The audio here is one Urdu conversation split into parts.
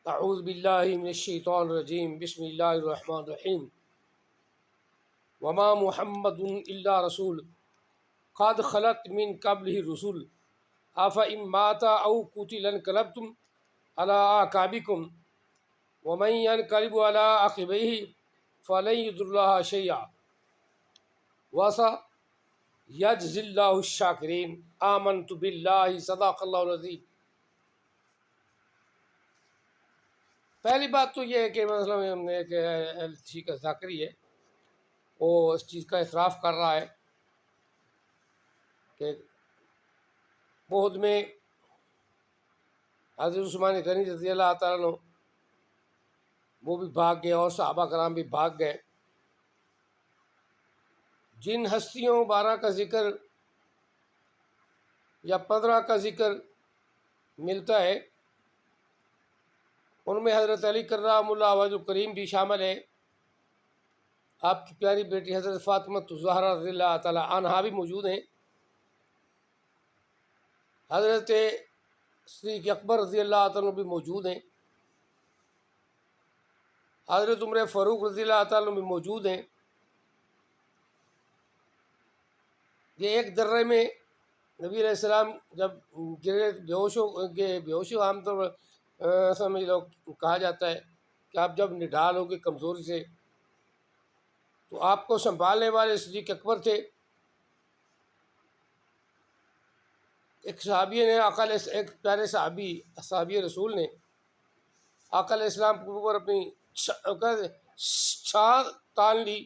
اعوذ باللہ من الشیطان الرجیم بسم اللہ الرحمن الرحیم وما محمد الا رسول قد خلت من قبلہ الرسل افإن مات او قتل انقلبتم على اعقابکم ومن ينقلب على عقبیہ فلن یضر اللہ شیئا وسيجزي اللہ الشاکرین آمنت باللہ صدق اللہ العظیم۔ پہلی بات تو یہ ہے کہ مثلا ہم نے ایک LTC کا ذاکری ہے، وہ اس چیز کا اعتراف کر رہا ہے کہ بہت میں حضرت عثمان غنی رضی اللہ تعالیٰ عنہ وہ بھی بھاگ گئے اور صحابہ کرام بھی بھاگ گئے۔ جن ہستیوں 12 کا ذکر یا 15 کا ذکر ملتا ہے ان میں حضرت علی کرام اللہ وجہ کریم بھی شامل ہے، آپ کی پیاری بیٹی حضرت فاطمہ الزہرا رضی اللہ تعالی عنہا بھی موجود ہیں، حضرت صدیق اکبر رضی اللہ تعالیٰ بھی موجود ہیں، حضرت عمر فاروق رضی اللہ تعالیٰ بھی موجود ہیں۔ یہ ایک درے میں نبی علیہ السلام جب گرے بے ہوشی عام طور پر سمجھ لو کہا جاتا ہے کہ آپ جب نڈال ہو گئے کمزوری سے تو آپ کو سنبھالنے والے صدیق اکبر تھے۔ ایک صحابی نے ایک پیارے صحابی رسول نے آقا علیہ السلام کے اوپر اپنی چھاں تان لی،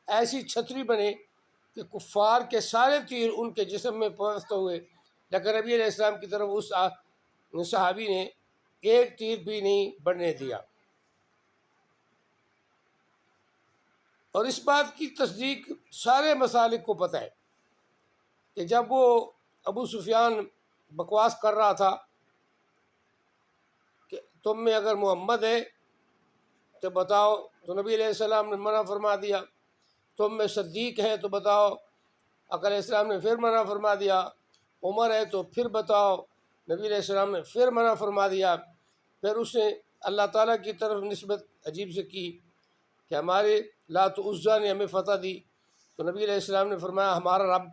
ایسی چھتری بنے کہ کفار کے سارے تیر ان کے جسم میں پہنچتے ہوئے، لیکن نبی علیہ السلام کی طرف اس صحابی نے ایک تیر بھی نہیں بڑھنے دیا۔ اور اس بات کی تصدیق سارے مسالک کو پتہ ہے کہ جب وہ ابو سفیان بکواس کر رہا تھا کہ تم میں اگر محمد ہے تو بتاؤ، تو نبی علیہ السلام نے منع فرما دیا، تم میں صدیق ہے تو بتاؤ، آقا علیہ السلام نے پھر منع فرما دیا، عمر ہے تو پھر بتاؤ، نبی علیہ السلام نے پھر منع فرما دیا۔ پھر اس نے اللہ تعالیٰ کی طرف نسبت عجیب سے کی کہ ہمارے لات و عزا نے ہمیں فتح دی، تو نبی علیہ السلام نے فرمایا ہمارا رب،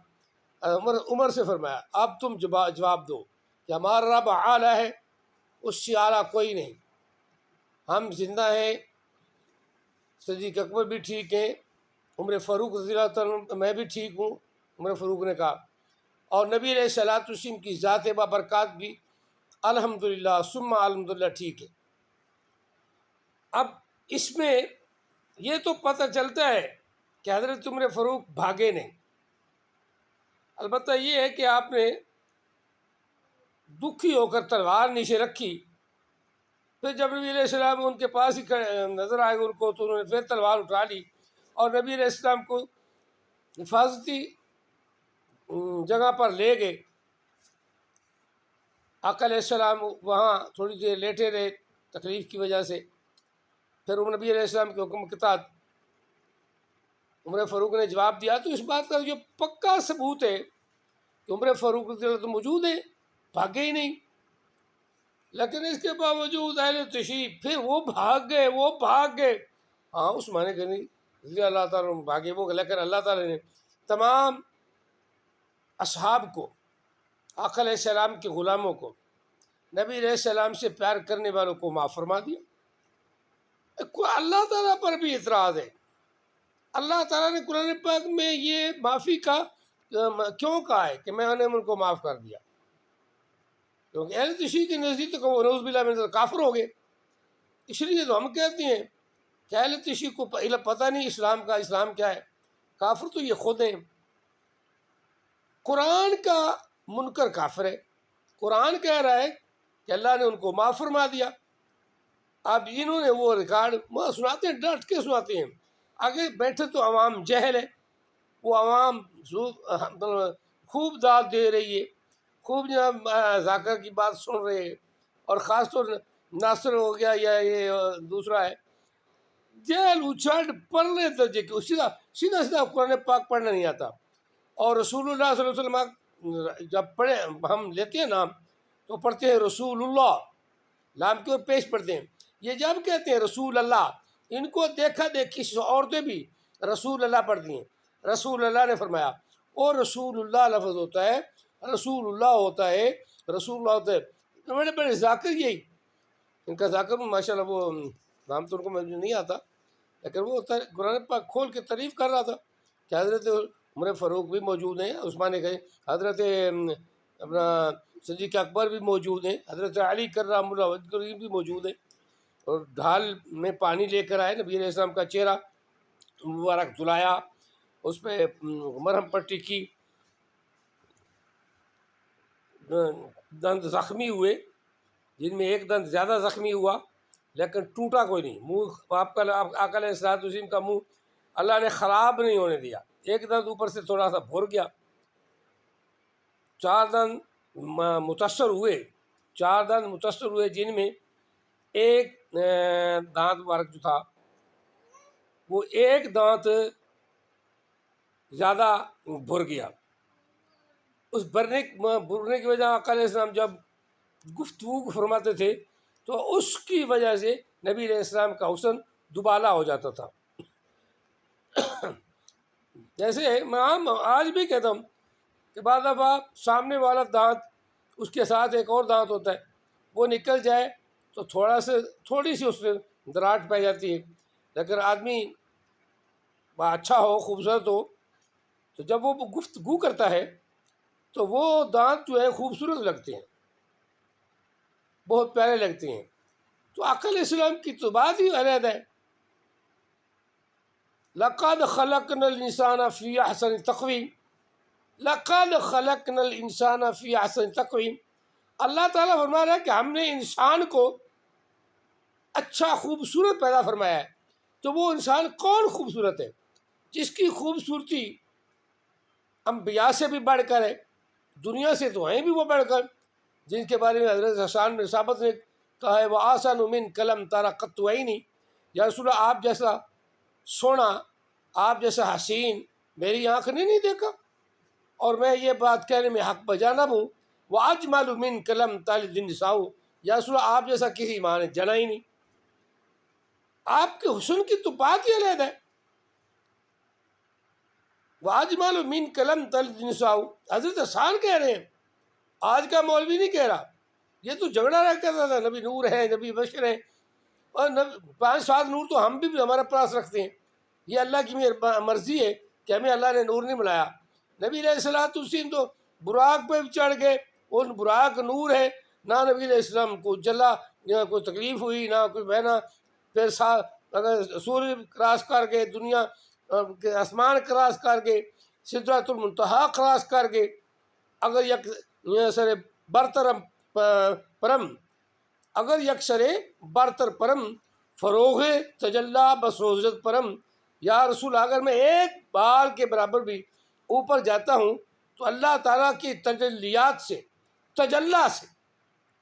عمر سے فرمایا اب تم جواب دو کہ ہمارا رب اعلیٰ ہے، اس سے اعلیٰ کوئی نہیں، ہم زندہ ہیں، صدیق اکبر بھی ٹھیک ہیں، عمر فاروق رضی اللہ تعالیٰ میں بھی ٹھیک ہوں، عمر فاروق نے کہا، اور نبی علیہ السلام کی ذات بابرکات بھی الحمدللہ ثم الحمدللہ ٹھیک ہے۔ اب اس میں یہ تو پتہ چلتا ہے کہ حضرت عمر فاروق بھاگے نہیں، البتہ یہ ہے کہ آپ نے دکھی ہو کر تلوار نیچے رکھی، پھر جب نبی علیہ السلام ان کے پاس ہی نظر آئے ان کو تو انہوں نے پھر تلوار اٹھا لی اور نبی علیہ السلام کو حفاظتی جگہ پر لے گئے۔ آقا علیہ السلام وہاں تھوڑی دیر لیٹے رہے تکلیف کی وجہ سے، پھر نبی علیہ السلام کے حکم کے تحت عمر فاروق نے جواب دیا۔ تو اس بات کا جو پکا ثبوت ہے کہ عمر فاروق رضی اللہ تو موجود ہیں، بھاگے ہی نہیں، لیکن اس کے باوجود اہل تشریف پھر وہ بھاگ گئے۔ ہاں عثمان غنی رضی اللہ تعالیٰ بھاگے وہ، لیکن اللہ تعالیٰ نے تمام اصحاب کو، آقا علیہ السلام کے غلاموں کو، نبی علیہ السلام سے پیار کرنے والوں کو معاف فرما دیا۔ اللہ تعالیٰ پر بھی اعتراض ہے، اللہ تعالیٰ نے قرآن پاک میں یہ معافی کا کیوں کہا ہے کہ میں نے ان کو معاف کر دیا؟ کیونکہ اہل تشریع کے نزدیک تو وہ نعوذ باللہ من کافر ہو گئے، اس لیے تو ہم کہتے ہیں کہ اہل تشریع کو پتہ نہیں اسلام کیا ہے، کافر تو یہ خود ہیں۔ قرآن کا منکر کافر ہے، قرآن کہہ رہا ہے کہ اللہ نے ان کو معاف فرما دیا۔ اب انہوں نے وہ ریکارڈ سناتے ہیں، ڈانٹ کے سناتے ہیں، آگے بیٹھے تو عوام جہل ہے، وہ عوام خوب داد دے رہی ہے، خوب جناب ذاکر کی بات سن رہے ہیں، اور خاص طور ناصر ہو گیا یا یہ دوسرا ہے، جہل اچھاٹ پڑھنے درجے کے، سیدھا قرآن پاک پڑھنا نہیں آتا۔ اور رسول اللہ صلی اللہ علیہ وسلم جب پڑھے ہم لیتے ہیں نام تو پڑھتے ہیں رسول اللہ، نام کے اور پیش پڑھتے ہیں، یہ جب کہتے ہیں رسول اللہ، ان کو دیکھا دیکھی عورتیں بھی رسول اللہ پڑھتی ہیں. رسول اللہ نے فرمایا، اور رسول اللہ لفظ ہوتا ہے، رسول اللہ ہوتا ہے، رسول اللہ ہوتا ہے. بڑے بڑے ذاکر یہی، ان کا ذاکر ماشاء اللہ وہ نام تو ان کو مجھے نہیں آتا، لیکن وہ قرآن پاک کھول کے تعریف کر رہا تھا کہ حضرت عمر فاروق بھی موجود ہیں، عثمان غنی، حضرت اپنا صدیق اکبر بھی موجود ہیں، حضرت علی کرم اللہ وجہ بھی موجود ہیں. اور ڈھال میں پانی لے کر آئے، نبی علیہ السلام کا چہرہ مبارک دھلایا، اس پہ مرہم پٹی کی، دند زخمی ہوئے، جن میں ایک دند زیادہ زخمی ہوا لیکن ٹوٹا کوئی نہیں. منہ آپ کا آقا علیہ الصلوۃ والسلام کا منہ اللہ نے خراب نہیں ہونے دیا. ایک دند اوپر سے تھوڑا سا بھر گیا، 4 دند متاثر ہوئے، 4 دند متاثر ہوئے، جن میں ایک دانت مبارک جو تھا وہ ایک دانت زیادہ بھر گیا. اس بھرنے کی وجہ آقا علیہ السلام جب گفتگو فرماتے تھے تو اس کی وجہ سے نبی علیہ السلام کا حسن دوبالا ہو جاتا تھا. جیسے میں آج بھی کہتا ہوں کہ بعض دفعہ سامنے والا دانت، اس کے ساتھ ایک اور دانت ہوتا ہے، وہ نکل جائے تو تھوڑی سی اس میں دراٹ پہ جاتی ہے، لیکن آدمی اچھا ہو، خوبصورت ہو، تو جب وہ گفتگو کرتا ہے تو وہ دانت جو ہے خوبصورت لگتے ہیں، بہت پیارے لگتے ہیں. تو آقا علیہ السلام کی تو بات ہی علیحدہ ہے. لقد خلقنا الانسان فی احسن تقویم، لقد خلقنا الانسان فی احسن تقویم. اللہ تعالیٰ فرما رہا ہے کہ ہم نے انسان کو اچھا خوبصورت پیدا فرمایا ہے. تو وہ انسان کون خوبصورت ہے؟ جس کی خوبصورتی انبیاء سے بھی بڑھ کر ہے، دنیا سے تو ہیں بھی وہ بڑھ کر، جن کے بارے میں حضرت حسان بن ثابت نے کہا ہے وہ آسان من کلم تارا قط عینی، یا رسول اللہ آپ جیسا سونا، آپ جیسا حسین میری آنکھ نے نہیں دیکھا، اور میں یہ بات کہنے میں حق بجانب ہوں. وہ اجمل من کلم تالد النساء، یا رسول اللہ آپ جیسا کسی ماں نے جنا ہی نہیں. آپ کے حسن کی تو بات ہی علیحدہ ہے. واجمل من کلم تلد النساء، حضرت حسان کہہ رہے ہیں، آج کا مولوی نہیں کہہ رہا. یہ تو جھگڑا رہ کرتا تھا، نبی نور ہے، نبی بشر ہے، اور 5-7 نور تو ہم بھی ہمارے پاس رکھتے ہیں. یہ اللہ کی مرضی ہے کہ ہمیں اللہ نے نور نہیں بنایا. نبی علیہ الصلوۃ والسلام تو براق پہ چڑھ گئے، ان براق نور ہے، نہ نبی علیہ السلام کو جلا، نہ کوئی تکلیف ہوئی، نہ کوئی بہنا. پھر اگر سورج کراس کر کے، دنیا کے آسمان کراس کر کے، سدرۃ المنتہا کراس کر کے، اگر سر برتر پرم، اگر یک سرے برتر پرم فروغ تجلا بسوزت پرم. یا رسول اگر میں ایک بال کے برابر بھی اوپر جاتا ہوں تو اللہ تعالیٰ کی تجلیات سے، تجلا سے،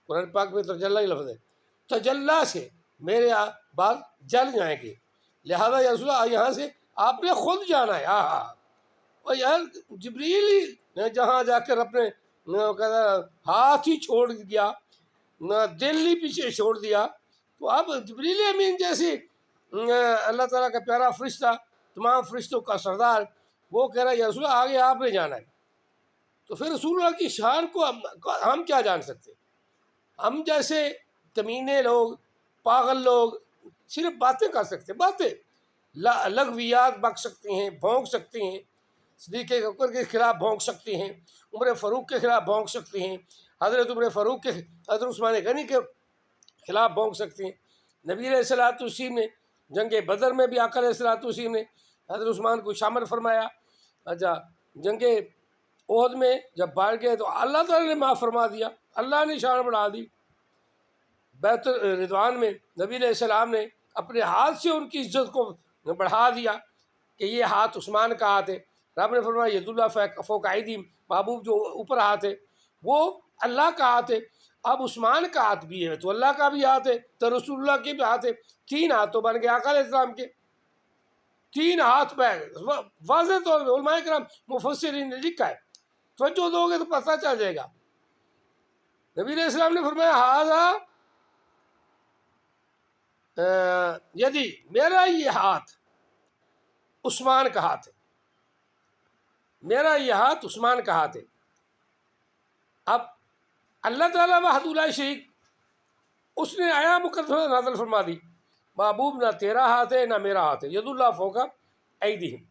قرآن پاک میں تجلا ہی لفظ ہے، تجلا سے میرے بال جل جائیں گے. لہذا یا رسول اللہ یہاں سے آپ نے خود جانا ہے. اور یار جبریل ہی جہاں جا کر اپنے ہاتھ ہی چھوڑ دیا، نہ دل ہی پیچھے چھوڑ دیا، تو اب جبریل امین جیسی اللہ تعالیٰ کا پیارا فرشتہ، تمام فرشتوں کا سردار، وہ کہہ رہا ہے یا رسول اللہ آگے آپ نے جانا ہے. تو پھر رسول اللہ کی شان کو ہم کیا جان سکتے؟ ہم جیسے کمینے لوگ، پاگل لوگ صرف باتیں کر سکتے، باتیں، لغویات بک سکتے ہیں، بھونک سکتے ہیں، صدیق اکبر کے خلاف بھونک سکتے ہیں، عمر فاروق کے خلاف بھونک سکتے ہیں، حضرت عمر فاروق کے، حضرت عثمان غنی کے خلاف بھونک سکتے ہیں. نبی علیہ الصلوۃ والسلام نے جنگ بدر میں بھی آقا علیہ الصلوۃ والسلام نے حضرت عثمان کو شامل فرمایا. اچھا جنگ احد میں جب باہر گئے تو اللہ تعالیٰ نے معاف فرما دیا، اللہ نے شان بڑھا دی. بیت رضوان میں نبی علیہ السلام نے اپنے ہاتھ سے ان کی عزت کو بڑھا دیا کہ یہ ہاتھ عثمان کا ہاتھ ہے. رب نے فرمایا ید اللہ فوق ایدیہم، محبوب جو اوپر ہاتھ ہے وہ اللہ کا ہاتھ ہے. اب عثمان کا ہاتھ بھی ہے تو اللہ کا بھی ہاتھ ہے، تو رسول اللہ کے بھی ہاتھ ہے. 3 ہاتھ تو بن گئے آقا علیہ السلام کے، 3 ہاتھ پہ واضح طور پہ علماء کرام مفسرین نے لکھا ہے. توجہ دو گے تو پتہ چل جائے گا. نبی علیہ السلام نے فرمایا ہاذا یدی میرا یہ ہاتھ عثمان کا ہاتھ ہے، میرا یہ ہاتھ عثمان کا ہاتھ ہے۔ اب اللہ تعالیٰ وحدہ لا شریک، اس نے آیا مقدمہ نازل فرما دی، محبوب نہ تیرا ہاتھ ہے نہ میرا ہاتھ ہے، ید اللہ فوق ایدیہم،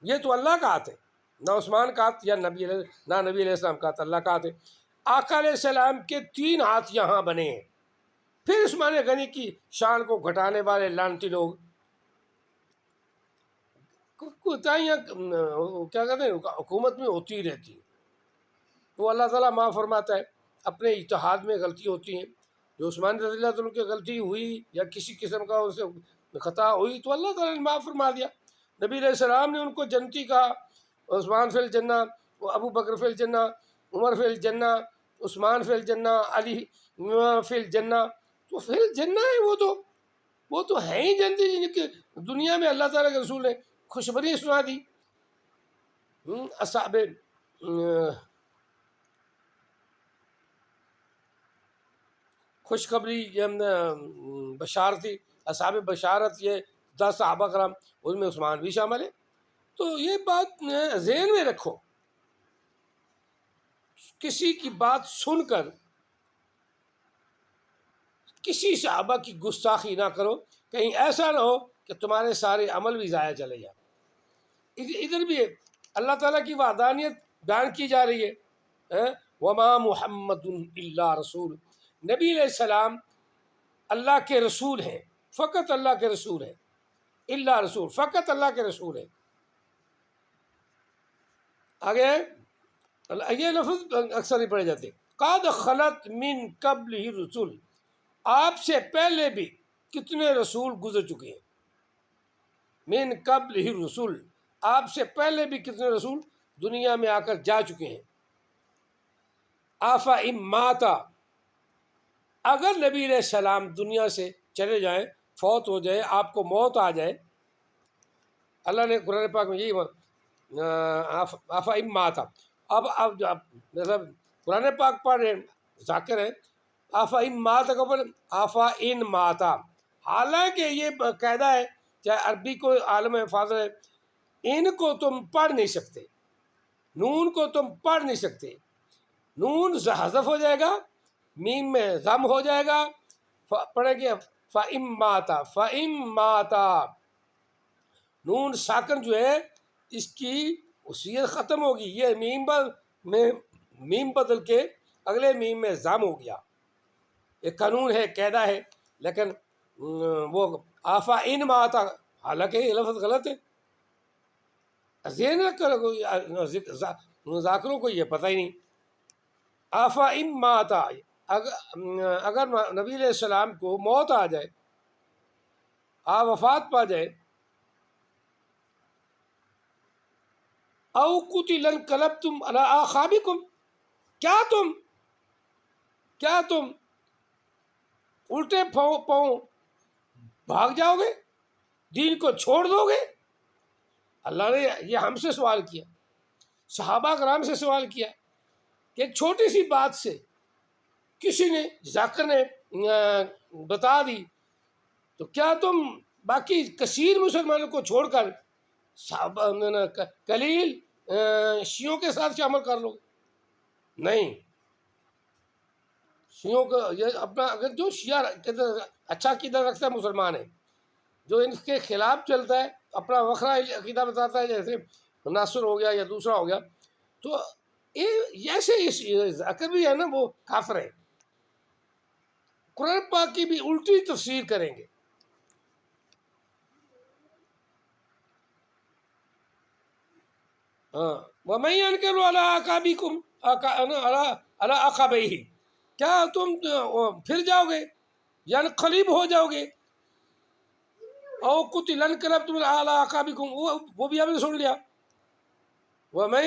یہ تو اللہ کا ہاتھ ہے، نہ عثمان کا ہاتھ یا نبی علیہ السلام کا ہاتھ، اللہ کا ہاتھ ہے۔ آقا علیہ السلام کے 3 ہاتھ یہاں بنے ہیں۔ پھر عثمان غنی کی شان کو گھٹانے والے لعنتی لوگ کوتاہیاں کیا کہتے ہیں حکومت میں ہوتی ہی رہتی ہیں، وہ اللہ تعالیٰ معاف فرماتا ہے، اپنے اتحاد میں غلطی ہوتی ہیں، جو عثمان رضی اللہ عنہ کی غلطی ہوئی یا کسی قسم کا ان سے خطا ہوئی تو اللہ تعالیٰ نے معاف فرما دیا۔ نبی علیہ السلام نے ان کو جنتی کہا، عثمان فی الجنہ، ابو بکر فی الجنہ، عمر فی الجنہ، عثمان فی الجنہ، علی فی الجنہ، تو فی الجنہ ہے، وہ تو ہیں ہی جنتی، جن کے دنیا میں اللہ تعالیٰ کے رسول نے خوشخبری سنا دی۔ اصحاب خوشخبری بشارتی، اصحاب بشارت یہ 10 صحابہ کرام، ان میں عثمان بھی شامل ہے۔ تو یہ بات ذہن میں رکھو، کسی کی بات سن کر کسی صحابہ کی گستاخی نہ کرو، کہیں ایسا نہ ہو کہ تمہارے سارے عمل بھی ضائع چلے جائیں۔ ادھر بھی اللہ تعالیٰ کی وحدانیت بیان کی جا رہی ہے، وما محمد الا رسول، نبی علیہ السلام اللہ کے رسول ہیں، فقط اللہ کے رسول ہیں، الا رسول، فقط اللہ کے رسول ہیں۔ آگے یہ لفظ اکثر ہی پڑھے جاتے، قد خلت من قبلہ الرسل، آپ سے پہلے بھی کتنے رسول گزر چکے ہیں، من قبلہ الرسل، آپ سے پہلے بھی کتنے رسول دنیا میں آ کر جا چکے ہیں۔ آفا اماتا، اگر نبی علیہ السلام دنیا سے چلے جائیں، فوت ہو جائے، آپ کو موت آ جائے، اللہ نے قرآن پاک میں یہی آفا اماتا، اب مطلب قرآن پاک پڑھ رہے ہیں، ذاکر ہیں، آفا اماتا کا اوپر آفا ان ماتا، حالانکہ یہ قاعدہ ہے، چاہے عربی کو عالم حفاظت ہے، ان کو تم پڑھ نہیں سکتے، نون کو تم پڑھ نہیں سکتے، نون حذف ہو جائے گا، میم میں ضم ہو جائے گا، پڑھیں گے فَإِمَّاتَ، فَإِمَّاتَ، نون ساکن جو ہے اس کی وصیت ختم ہوگی، یہ میم بدل کے اگلے میم میں ضم ہو گیا، ایک قانون ہے، قاعدہ ہے، لیکن وہ آفا ان ماتا، حالانکہ یہ لفظ غلط ہے، ذہن رکھ کر ذاکروں کو یہ پتہ ہی نہیں۔ آفا ام ماتا، اگر نبی علیہ السلام کو موت آ جائے، آپ وفات پا جائے، او قتل انقلبتم علی اعقابکم، کیا تم الٹے پاؤں بھاگ جاؤ گے، دین کو چھوڑ دو گے؟ اللہ نے یہ ہم سے سوال کیا، صحابہ کرام سے سوال کیا کہ ایک چھوٹی سی بات سے کسی نے ذاکر نے بتا دی، تو کیا تم باقی کثیر مسلمانوں کو چھوڑ کر قلیل شیعوں کے ساتھ شامل کر لو؟ نہیں، شیعوں کا یہ اپنا، اگر جو شیعہ اچھا عقیدہ رکھتا ہے مسلمان ہے، جو ان کے خلاف چلتا ہے، اپنا وکھرا عقیدہ بتاتا ہے، جیسے ناصر ہو گیا یا دوسرا ہو گیا، تو ایسے ذاکر بھی ہے نا، وہ کافر ہے، قرآن پاک کی بھی الٹی تفسیر کریں گے۔ وَمَن يَنْقَلِبْ عَلَىٰ عَقَابِكُمْ عَلَىٰ عَقَبَيْهِ، کیا تم پھر جاؤ گے، ینقلب ہو جاؤ گے، او قتل انقلبتم عَلَىٰ عَقَابِكُمْ، وہ بھی آپ نے سن لیا، وَمَن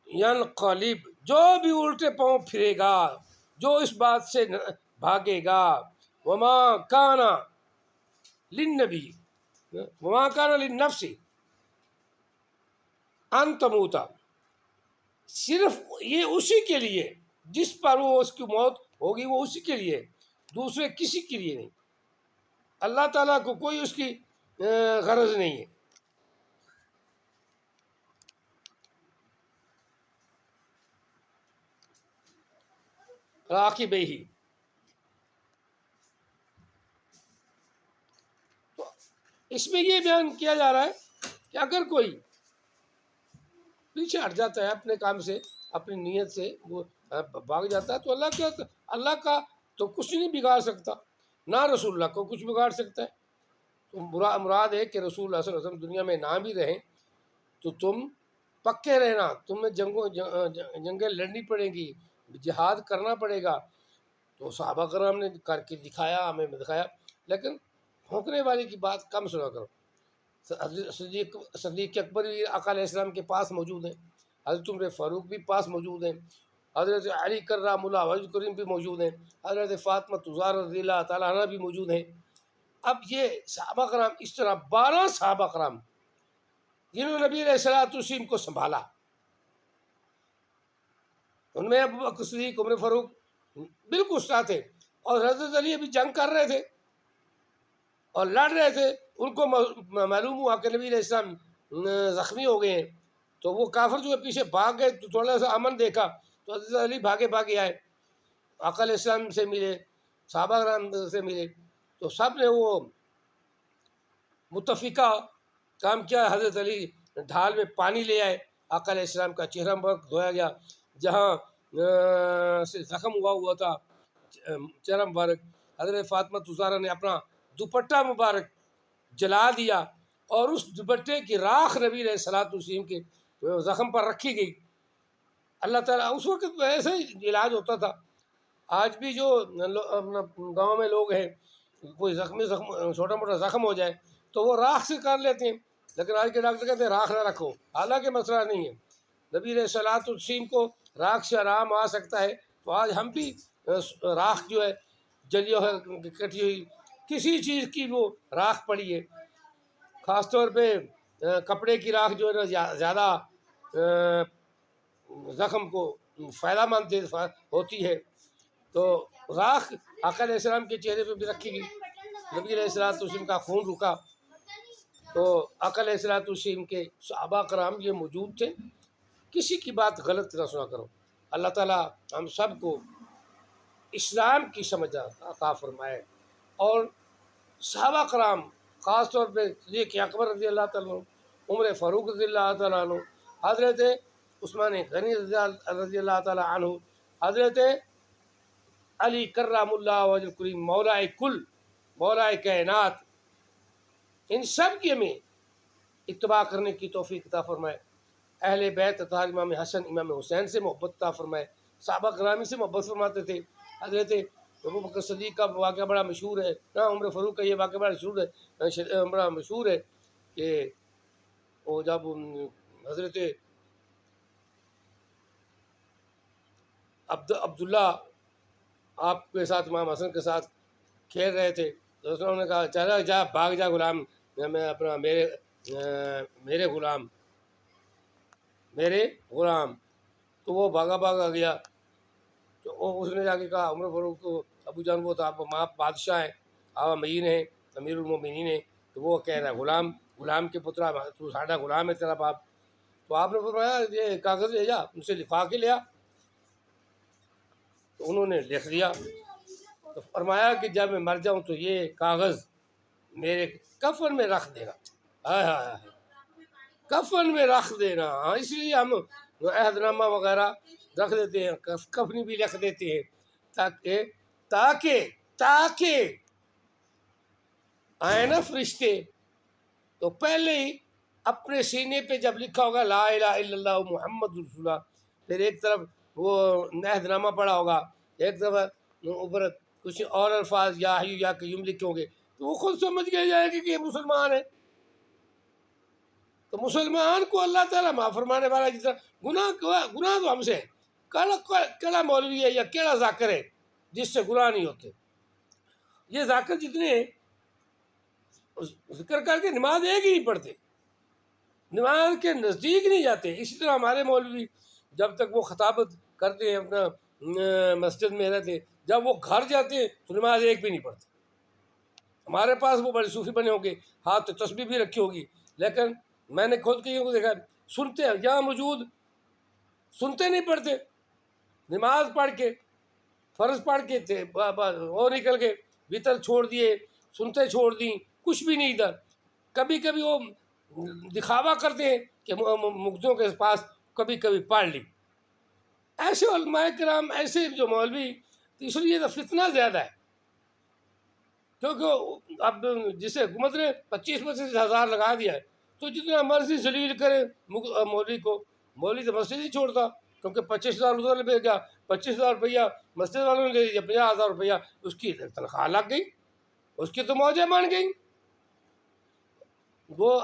يَنْقَلِبْ، جو بھی الٹے پاؤں پھرے گا، جو اس بات سے بھاگے گا، وَمَا كَانَ لِلنَّبِيِّ وَمَا كَانَ لِلنَّفْسِ ان تموتا، صرف یہ اسی کے لیے جس پر وہ اس کی موت ہوگی، وہ اسی کے لیے، دوسرے کسی کے لیے نہیں. اللہ تعالیٰ کو کوئی اس کی غرض نہیں ہے. راقبہ ہی. تو اس میں یہ بیان کیا جا رہا ہے کہ اگر کوئی پیچھے ہٹ جاتا ہے اپنے کام سے، اپنی نیت سے وہ بھاگ جاتا ہے، تو اللہ کا تو کچھ نہیں بگاڑ سکتا، نہ رسول اللہ کو کچھ بگاڑ سکتا ہے. تو مراد ہے کہ رسول اللہ صلی اللہ علیہ وسلم دنیا میں نہ بھی رہیں تو تم پکے رہنا، تمہیں جنگیں لڑنی پڑیں گی، جہاد کرنا پڑے گا. تو صحابہ کرام نے کر کے دکھایا، ہمیں دکھایا. لیکن پھونکنے والی کی بات کم سنا کرو. صدیق اکبر بھی آقا علیہ السلام کے پاس موجود ہیں، حضرت عمر فاروق بھی پاس موجود ہیں، حضرت علی کرام اللہ وجہ کریم بھی موجود ہیں، حضرت فاطمہ الزہرا رضی اللہ تعالیٰ عنہ بھی موجود ہیں. اب یہ صحابہ کرام، اس طرح 12 صحابہ کرام جنہوں نے نبی علیہ الصلوۃ والسلام کو سنبھالا، ان میں ابو بکر صدیق، عمر فاروق بالکل ساتھ تھے، اور حضرت علی ابھی جنگ کر رہے تھے اور لڑ رہے تھے. ان کو معلوم ہوا کہ نبی علیہ السلام زخمی ہو گئے ہیں، تو وہ کافر جو ہے پیچھے بھاگ گئے. تو تھوڑا سا امن دیکھا تو حضرت علی بھاگے آئے، آقا علیہ السلام سے ملے، صحابہ کرام سے ملے. تو سب نے وہ متفقہ کام کیا. حضرت علی ڈھال میں پانی لے آئے، آقا علیہ السلام کا چہرہ مبارک دھویا گیا، جہاں سے زخم ہوا تھا چہرہ مبارک. حضرت فاطمہ الزہرا نے اپنا دوپٹہ مبارک جلا دیا، اور اس دوپٹے کی راکھ نبی علیہ الصلوۃ والسلام کے زخم پر رکھی گئی. اللہ تعالیٰ اس وقت ایسا ہی علاج ہوتا تھا. آج بھی جو گاؤں میں لوگ ہیں، کوئی چھوٹا موٹا زخم ہو جائے تو وہ راکھ سے کر لیتے ہیں، لیکن آج کے ڈاکٹر کہتے ہیں راکھ نہ رکھو. حالانکہ مسئلہ نہیں ہے، نبی علیہ الصلوۃ والسلام کو راکھ سے آرام آ سکتا ہے. تو آج ہم بھی راکھ جو ہے جلی ہوئی کٹی ہوئی کسی چیز کی وہ راکھ پڑی ہے، خاص طور پہ کپڑے کی راکھ جو ہے نا زیادہ زخم کو فائدہ مند ہوتی ہے. تو راکھ آقا علیہ السلام کے چہرے پہ بھی رکھی گئی. نبی علیہ الصلوۃ والسلام کا خون رکا. تو آقا علیہ الصلوۃ والسلام کے صحابہ کرام یہ موجود تھے. کسی کی بات غلط نہ سنا کرو. اللہ تعالیٰ ہم سب کو اسلام کی سمجھ عطا فرمائے. اور صحابہ کرام خاص طور پہ صدیق اکبر رضی اللہ تعالیٰ عنہ، عمر فاروق رضی اللہ تعالیٰ عنہ، حضرت عثمان غنی رضی اللہ تعالیٰ عنہ، حضرت علی کرام اللہ وجہ کریم مولائے کل، مولائے کائنات، ان سب کی ہمیں اتباع کرنے کی توفیق عطا فرمائے. اہل بیت عطا امام حسن امام حسین سے محبت عطا فرمائے. صحابہ کرامی سے محبت فرماتے تھے. حضرت ابو بکر صدیق کا واقعہ بڑا مشہور ہے، عمر فاروق کا یہ واقعہ بڑا مشہور ہے کہ وہ جب حضرت عبداللہ آپ کے ساتھ امام حسن کے ساتھ کھیل رہے تھے، تو انہوں نے کہا چلا جا بھاگ جا غلام، میں اپنا میرے غلام. تو وہ بھاگا گیا. تو اس نے جا کے کہا عمر فاروق کو، ابو جان وہ تو آپ بادشاہ ہیں، آپ امیر ہیں، امیر المومنین ہیں. تو وہ کہہ رہا ہے غلام کے پترا، تو ساڈا غلام ہے تیرا باپ. تو آپ نے فرمایا یہ کاغذ لے جا، ان سے لکھوا کے لیا. تو انہوں نے لکھ دیا. تو فرمایا کہ جب میں مر جاؤں تو یہ کاغذ میرے کفن میں رکھ دینا. کفن میں رکھ دینا. اس لیے ہم عہد نامہ وغیرہ رکھ دیتے ہیں، کفنی بھی لکھ دیتے ہیں، تاکہ آئے نا فرشتے تو پہلے ہی اپنے سینے پہ جب لکھا ہوگا لا الہ الا اللہ محمد رسول اللہ، پھر ایک طرف وہ عہد نامہ پڑا ہوگا، ایک طرف اوپر کچھ اور الفاظ یا حی یا قیوم لکھے ہوں گے، تو وہ خود سمجھ گئے جائے گا کہ یہ مسلمان ہے. تو مسلمان کو اللہ تعالیٰ معاف فرمانے والا. جس طرح گناہ تو ہم سے ہے، کیڑا مولوی ہے یا کیڑا ذاکر ہے جس سے گناہ نہیں ہوتے. یہ ذاکر جتنے ذکر کر کے نماز ایک ہی نہیں پڑھتے، نماز کے نزدیک نہیں جاتے. اسی طرح ہمارے مولوی جب تک وہ خطابت کرتے ہیں اپنا مسجد میں رہتے، جب وہ گھر جاتے ہیں تو نماز ایک بھی نہیں پڑھتے. ہمارے پاس وہ بڑے صوفی بنے ہوں گے، ہاتھ تسبیح بھی رکھی ہوگی، لیکن میں نے خود کہیں کو دیکھا سنتے ہیں یہاں موجود، سنتے نہیں پڑھتے. نماز پڑھ کے فرض پڑھ کے تھے اور نکل کے وطر چھوڑ دیے، سنتے چھوڑ دیں، کچھ بھی نہیں ادھر. کبھی کبھی وہ دکھاوا کرتے ہیں کہ مقتدیوں کے پاس کبھی کبھی پڑھ لی. ایسے علماء کرام، ایسے جو مولوی، اس لیے تو فتنہ زیادہ ہے. کیونکہ اب جسے حکومت نے 25-25 ہزار لگا دیا ہے تو جتنا مرضی ذلیل کرے مولوی کو، مولوی تو مسجد ہی چھوڑتا، کیونکہ 25,000 ادھر لے گیا، 25,000 روپیہ مسجد والوں نے دے دیا، 50,000 روپیہ اس کی تنخواہ لگ گئی، اس کی تو موجیں مان گئی. وہ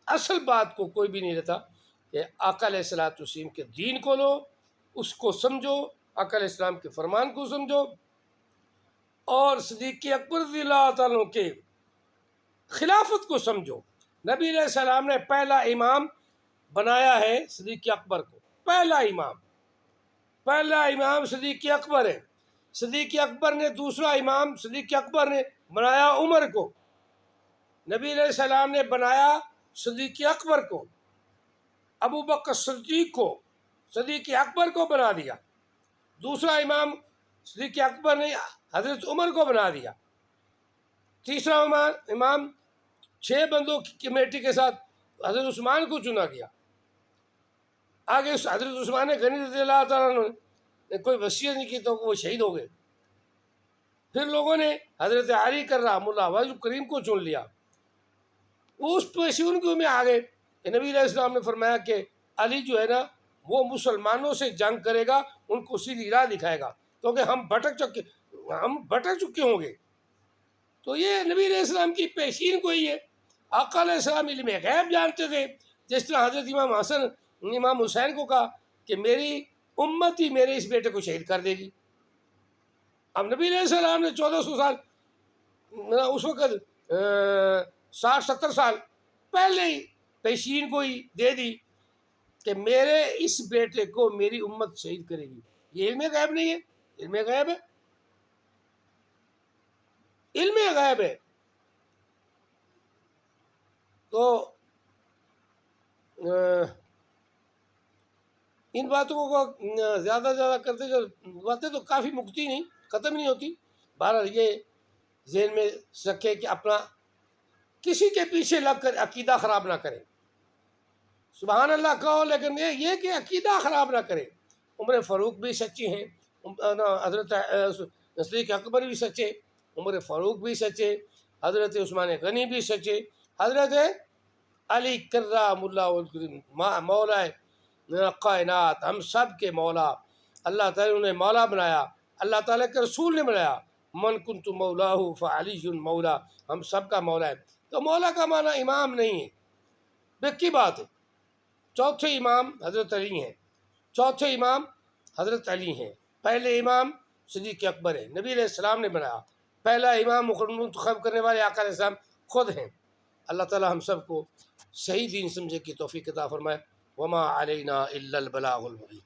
اصل بات کو کوئی بھی نہیں لیتا کہ آقا علیہ الصلوۃ والسلام کے دین کو لو، اس کو سمجھو، آقا علیہ السلام کے فرمان کو سمجھو، اور صدیق اکبر رضی اللہ تعالیٰ عنہ کے خلافت کو سمجھو. نبی علیہ السلام نے پہلا امام بنایا ہے صدیق اکبر کو، پہلا امام صدیق اکبر ہے. صدیق اکبر نے دوسرا امام صدیق اکبر نے بنایا عمر کو. نبی علیہ السلام نے بنایا صدیق اکبر کو، ابو بکر صدیق کو، صدیق اکبر کو بنا دیا. دوسرا امام صدیق اکبر نے حضرت عمر کو بنا دیا. تیسرا امام 6 بندوں کی کمیٹی کے ساتھ حضرت عثمان کو چنا گیا. آگے حضرت عثمان غنی رضی اللہ تعالیٰ نے کوئی وصیت نہیں کی تو وہ شہید ہو گئے. پھر لوگوں نے حضرت علی کرام اللہ وجہ کریم کو چن لیا. وہ اس پیشونگیوں میں آ گئے کہ نبی علیہ السلام نے فرمایا کہ علی جو ہے نا وہ مسلمانوں سے جنگ کرے گا، ان کو سیدھی راہ دکھائے گا، کیونکہ ہم بھٹک چکے ہوں گے. تو یہ نبی علیہ السلام کی پیشین کوئی ہے. آقا علیہ السلام علم غیب جانتے تھے، جس طرح حضرت امام حسن امام حسین کو کہا کہ میری امت ہی میرے اس بیٹے کو شہید کر دے گی. اب نبی علیہ السلام نے 1400 سال اس وقت 60-70 سال پہلے ہی پیشین کو ہی دے دی کہ میرے اس بیٹے کو میری امت شہید کرے گی. یہ علم غیب نہیں ہے، علم غیب ہے، علم غیب ہے. تو ان باتوں کو زیادہ کرتے جو باتیں تو کافی مکتی نہیں، ختم نہیں ہوتی. بہرحال یہ ذہن میں رکھے کہ اپنا کسی کے پیچھے لگ کر عقیدہ خراب نہ کریں. سبحان اللہ کہو، لیکن یہ کہ عقیدہ خراب نہ کریں. عمر فاروق بھی سچے ہیں، حضرت صدیق اکبر بھی سچے، عمر فاروق بھی سچے، حضرت عثمان غنی بھی سچے، حضرت علی کرام اللہ مولا کائنات، ہم سب کے مولا. اللہ تعالیٰ نے مولا بنایا، اللہ تعالیٰ کے رسول نے بنایا، من کنت مولاہ فعلی مولا، ہم سب کا مولا ہے. تو مولا کا معنی امام نہیں ہے، بکی بات ہے. چوتھے امام حضرت علی ہیں، پہلے امام صدیق اکبر ہے، نبی علیہ السلام نے بنایا. پہلا امام منتخب کرنے والے آقا علیہ السلام خود ہیں. اللہ تعالی ہم سب کو صحیح دین سمجھے کی توفیق عطا فرمائے. وما علینا الا البلاغ المبین.